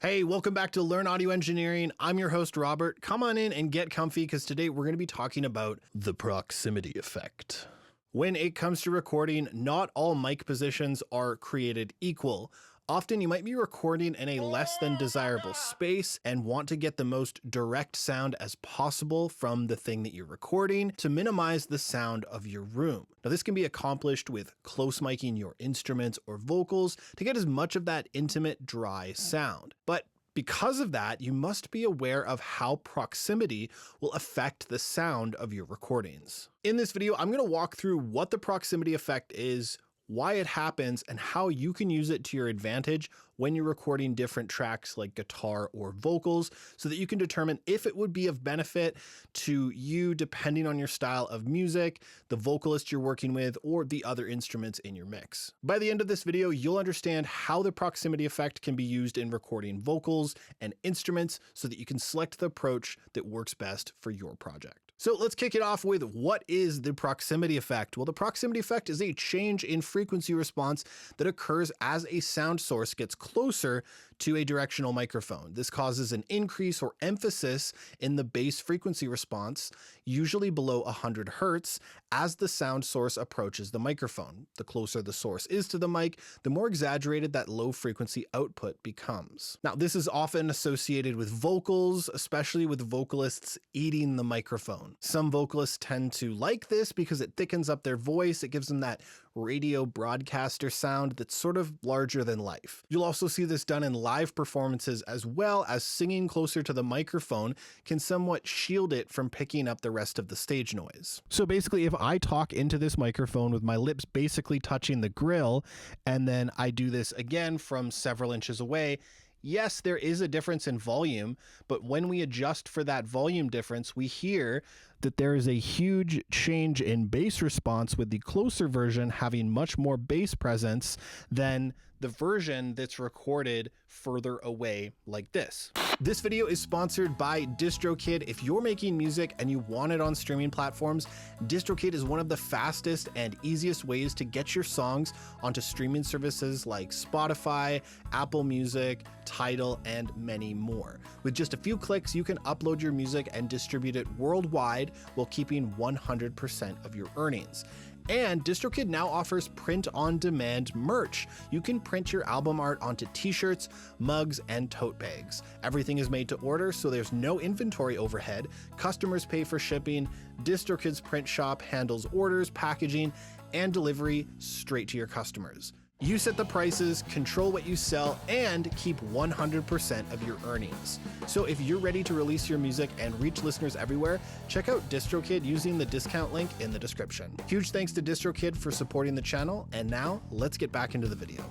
Hey, welcome back to Learn Audio Engineering. I'm your host, Robert. Come on in and get comfy because today we're going to be talking about the proximity effect. When it comes to recording, not all mic positions are created equal. Often you might be recording in a less than desirable space and want to get the most direct sound as possible from the thing that you're recording to minimize the sound of your room. Now, this can be accomplished with close miking your instruments or vocals to get as much of that intimate, dry sound. But because of that, you must be aware of how proximity will affect the sound of your recordings. In this video, I'm going to walk through what the proximity effect is, why it happens, and how you can use it to your advantage when you're recording different tracks like guitar or vocals so that you can determine if it would be of benefit to you depending on your style of music, the vocalist you're working with, or the other instruments in your mix. By the end of this video, you'll understand how the proximity effect can be used in recording vocals and instruments so that you can select the approach that works best for your project. So let's kick it off with what is the proximity effect? Well, the proximity effect is a change in frequency response that occurs as a sound source gets closer to a directional microphone. This causes an increase or emphasis in the bass frequency response, usually below 100 Hertz, as the sound source approaches the microphone. The closer the source is to the mic, the more exaggerated that low frequency output becomes. Now, this is often associated with vocals, especially with vocalists eating the microphone. Some vocalists tend to like this because it thickens up their voice. It gives them that radio broadcaster sound that's sort of larger than life. You'll also see this done in live performances as well, as singing closer to the microphone can somewhat shield it from picking up the rest of the stage noise. So basically, if I talk into this microphone with my lips basically touching the grill, and then I do this again from several inches away, yes, there is a difference in volume, but when we adjust for that volume difference, we hear that there is a huge change in bass response with the closer version having much more bass presence than the version that's recorded further away like this. This video is sponsored by DistroKid. If you're making music and you want it on streaming platforms, DistroKid is one of the fastest and easiest ways to get your songs onto streaming services like Spotify, Apple Music, Tidal, and many more. With just a few clicks, you can upload your music and distribute it worldwide while keeping 100% of your earnings. And DistroKid now offers print-on-demand merch. You can print your album art onto t-shirts, mugs, and tote bags. Everything is made to order, so there's no inventory overhead. Customers pay for shipping. DistroKid's print shop handles orders, packaging, and delivery straight to your customers. You set the prices, control what you sell, and keep 100% of your earnings. So if you're ready to release your music and reach listeners everywhere, check out DistroKid using the discount link in the description. Huge thanks to DistroKid for supporting the channel, and now let's get back into the video.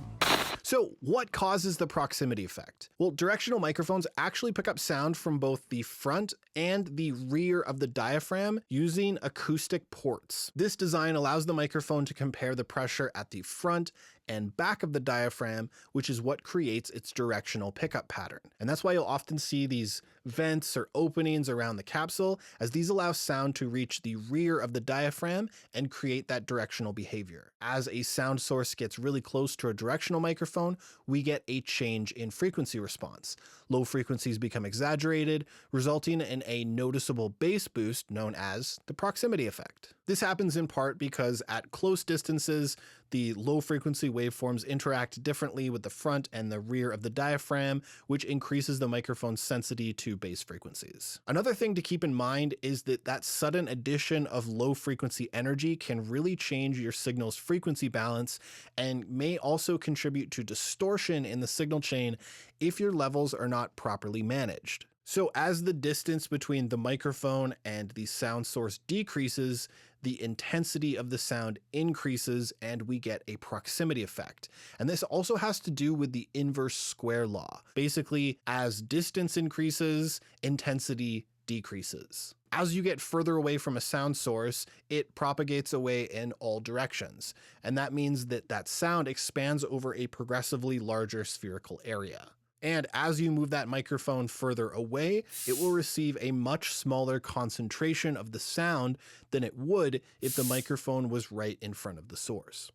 So what causes the proximity effect? Well, directional microphones actually pick up sound from both the front and the rear of the diaphragm using acoustic ports. This design allows the microphone to compare the pressure at the front and back of the diaphragm, which is what creates its directional pickup pattern. And that's why you'll often see these vents or openings around the capsule, as these allow sound to reach the rear of the diaphragm and create that directional behavior. As a sound source gets really close to a directional microphone, we get a change in frequency response. Low frequencies become exaggerated, resulting in a noticeable bass boost known as the proximity effect. This happens in part because at close distances, the low frequency waveforms interact differently with the front and the rear of the diaphragm, which increases the microphone's sensitivity to bass frequencies. Another thing to keep in mind is that sudden addition of low frequency energy can really change your signal's frequency balance and may also contribute to distortion in the signal chain if your levels are not properly managed. So as the distance between the microphone and the sound source decreases, the intensity of the sound increases and we get a proximity effect. And this also has to do with the inverse square law. Basically, as distance increases, intensity decreases. As you get further away from a sound source, it propagates away in all directions. And that means that sound expands over a progressively larger spherical area. And as you move that microphone further away, it will receive a much smaller concentration of the sound than it would if the microphone was right in front of the source.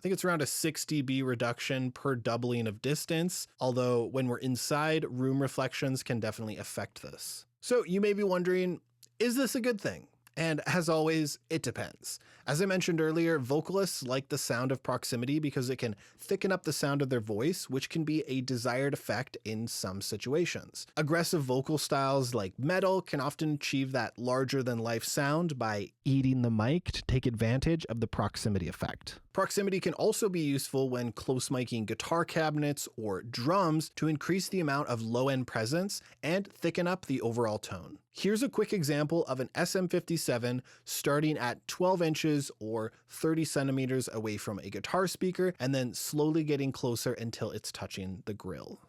I think it's around a 6 dB reduction per doubling of distance, although when we're inside, room reflections can definitely affect this. So you may be wondering, is this a good thing? And as always, it depends. As I mentioned earlier, vocalists like the sound of proximity because it can thicken up the sound of their voice, which can be a desired effect in some situations. Aggressive vocal styles like metal can often achieve that larger-than-life sound by eating the mic to take advantage of the proximity effect. Proximity can also be useful when close miking guitar cabinets or drums to increase the amount of low-end presence and thicken up the overall tone. Here's a quick example of an SM57 starting at 12 inches or 30 centimeters away from a guitar speaker and then slowly getting closer until it's touching the grill.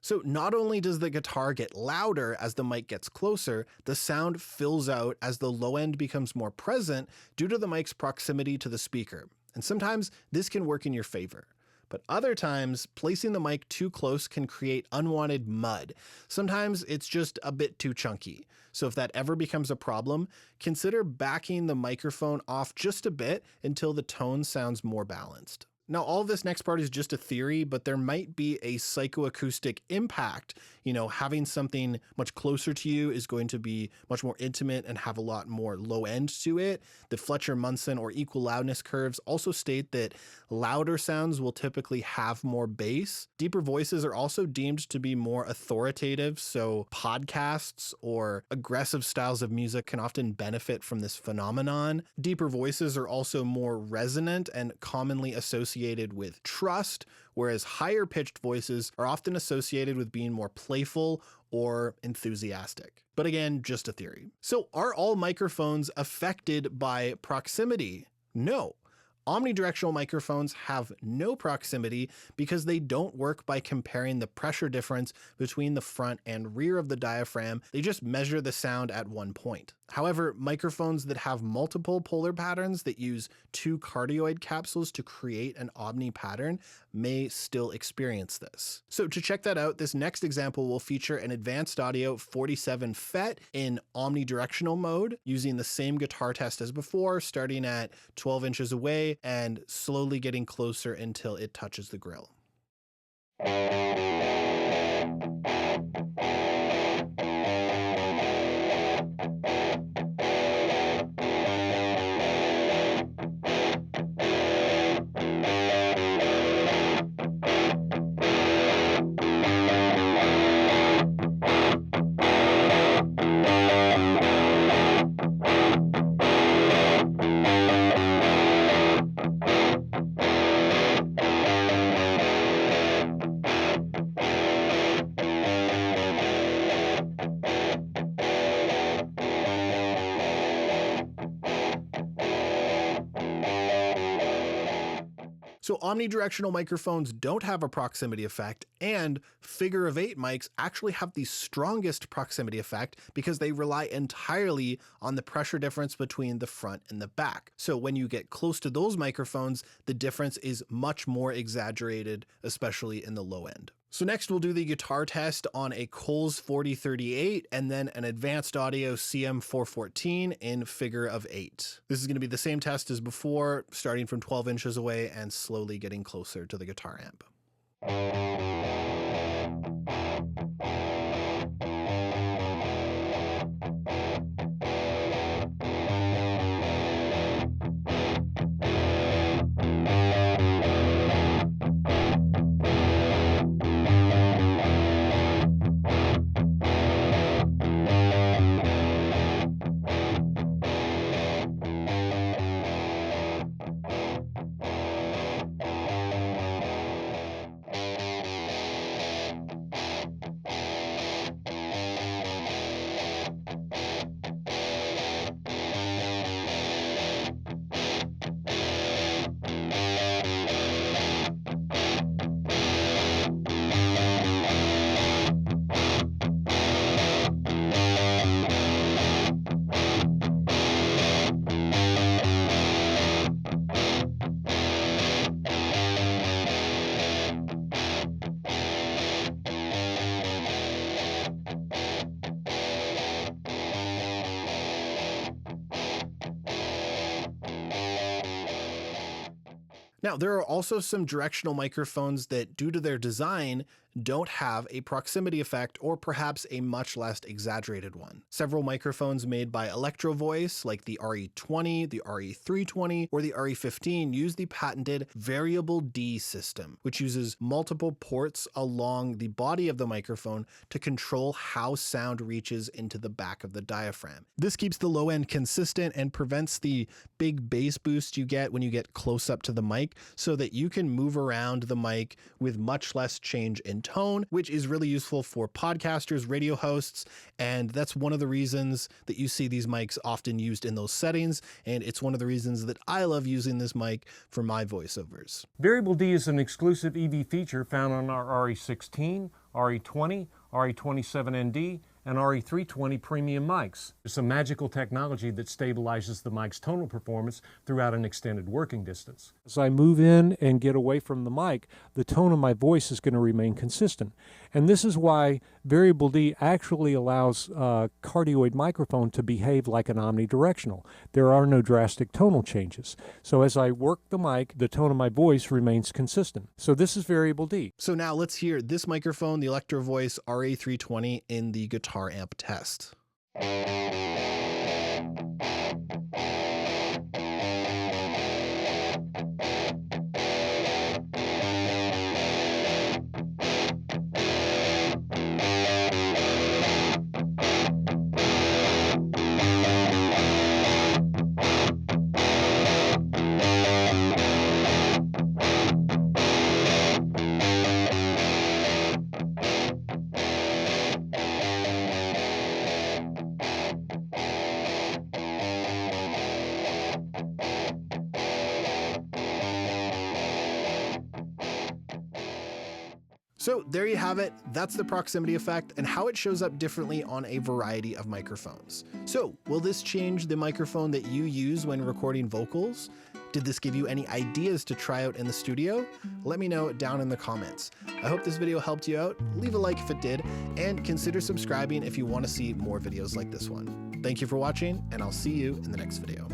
So not only does the guitar get louder as the mic gets closer, the sound fills out as the low end becomes more present due to the mic's proximity to the speaker. And sometimes this can work in your favor. But other times, placing the mic too close can create unwanted mud. Sometimes it's just a bit too chunky. So if that ever becomes a problem, consider backing the microphone off just a bit until the tone sounds more balanced. Now, all of this next part is just a theory, but there might be a psychoacoustic impact. Having something much closer to you is going to be much more intimate and have a lot more low end to it. The Fletcher-Munson or equal loudness curves also state that louder sounds will typically have more bass. Deeper voices are also deemed to be more authoritative, so podcasts or aggressive styles of music can often benefit from this phenomenon. Deeper voices are also more resonant and commonly associated with trust, whereas higher pitched voices are often associated with being more playful or enthusiastic. But again, just a theory. So are all microphones affected by proximity? No. Omnidirectional microphones have no proximity because they don't work by comparing the pressure difference between the front and rear of the diaphragm. They just measure the sound at one point. However, microphones that have multiple polar patterns that use two cardioid capsules to create an omni pattern may still experience this. So to check that out, this next example will feature an advanced audio 47 FET in omnidirectional mode using the same guitar test as before, starting at 12 inches away and slowly getting closer until it touches the grill. So omnidirectional microphones don't have a proximity effect, and figure of 8 mics actually have the strongest proximity effect because they rely entirely on the pressure difference between the front and the back. So when you get close to those microphones, the difference is much more exaggerated, especially in the low end. So next we'll do the guitar test on a Coles 4038 and then an advanced audio CM414 in figure of 8. This is going to be the same test as before, starting from 12 inches away and slowly getting closer to the guitar amp. Now, there are also some directional microphones that, due to their design, don't have a proximity effect, or perhaps a much less exaggerated one. Several microphones made by Electro Voice, like the RE20, the RE320, or the RE15, use the patented variable D system, which uses multiple ports along the body of the microphone to control how sound reaches into the back of the diaphragm. This keeps the low end consistent and prevents the big bass boost you get when you get close up to the mic, so that you can move around the mic with much less change in tone, which is really useful for podcasters, radio hosts, and that's one of the reasons that you see these mics often used in those settings, and it's one of the reasons that I love using this mic for my voiceovers. Variable D is an exclusive EV feature found on our RE16, RE20, RE27ND, and RE320 premium mics. It's a magical technology that stabilizes the mic's tonal performance throughout an extended working distance. As I move in and get away from the mic, the tone of my voice is going to remain consistent. And this is why variable D actually allows a cardioid microphone to behave like an omnidirectional. There are no drastic tonal changes. So as I work the mic, the tone of my voice remains consistent. So this is variable D. So now let's hear this microphone, the Electro Voice RA320, in the guitar amp test. So there you have it. That's the proximity effect and how it shows up differently on a variety of microphones. So will this change the microphone that you use when recording vocals? Did this give you any ideas to try out in the studio? Let me know down in the comments. I hope this video helped you out. Leave a like if it did, and consider subscribing if you want to see more videos like this one. Thank you for watching, and I'll see you in the next video.